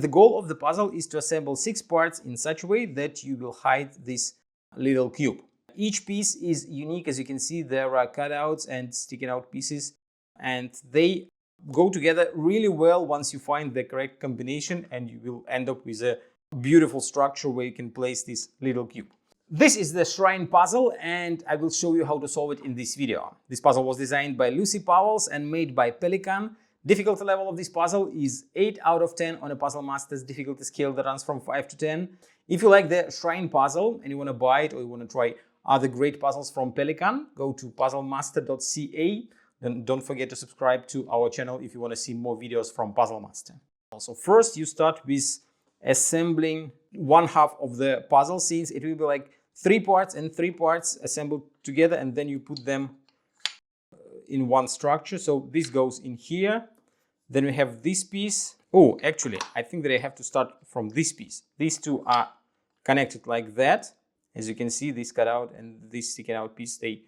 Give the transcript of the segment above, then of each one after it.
The goal of the puzzle is to assemble 6 parts in such a way that you will hide this little cube. Each piece is unique. As you can see, there are cutouts and sticking out pieces, and they go together really well once you find the correct combination, and you will end up with a beautiful structure where you can place this little cube. This is the shrine puzzle, and I will show you how to solve it in this video. This puzzle was designed by Lucy Powels and made by Pelikan. Difficulty level of this puzzle is 8 out of 10 on a Puzzle Masters difficulty scale that runs from 5 to 10. If you like the shrine puzzle and you want to buy it, or you want to try other great puzzles from Pelikan, go to puzzlemaster.ca. Then don't forget to subscribe to our channel if you want to see more videos from Puzzle Master. Also, first you start with assembling one half of the puzzle, since it will be like 3 parts and 3 parts assembled together, and then you put them in one structure. So this goes in here. Then we have this piece. Oh, actually, I think that I have to start from this piece. These two are connected like that. As you can see, this cutout and this sticking out piece, they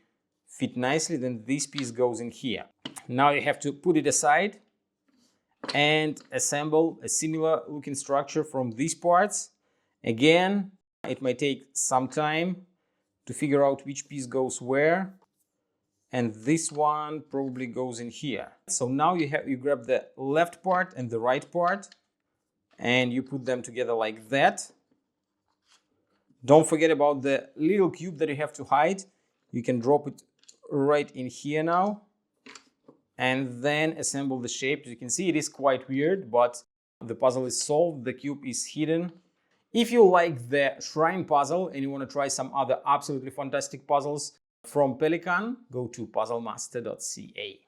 fit nicely. Then this piece goes in here. Now you have to put it aside and assemble a similar looking structure from these parts. Again, it might take some time to figure out which piece goes where. And this one probably goes in here. So now you grab the left part and the right part, and you put them together like that. Don't forget about the little cube that you have to hide. You can drop it right in here now, and then assemble the shape. As you can see, it is quite weird, but the puzzle is solved. The cube is hidden. If you like the shrine puzzle and you want to try some other absolutely fantastic puzzles from Pelikan, go to puzzlemaster.ca.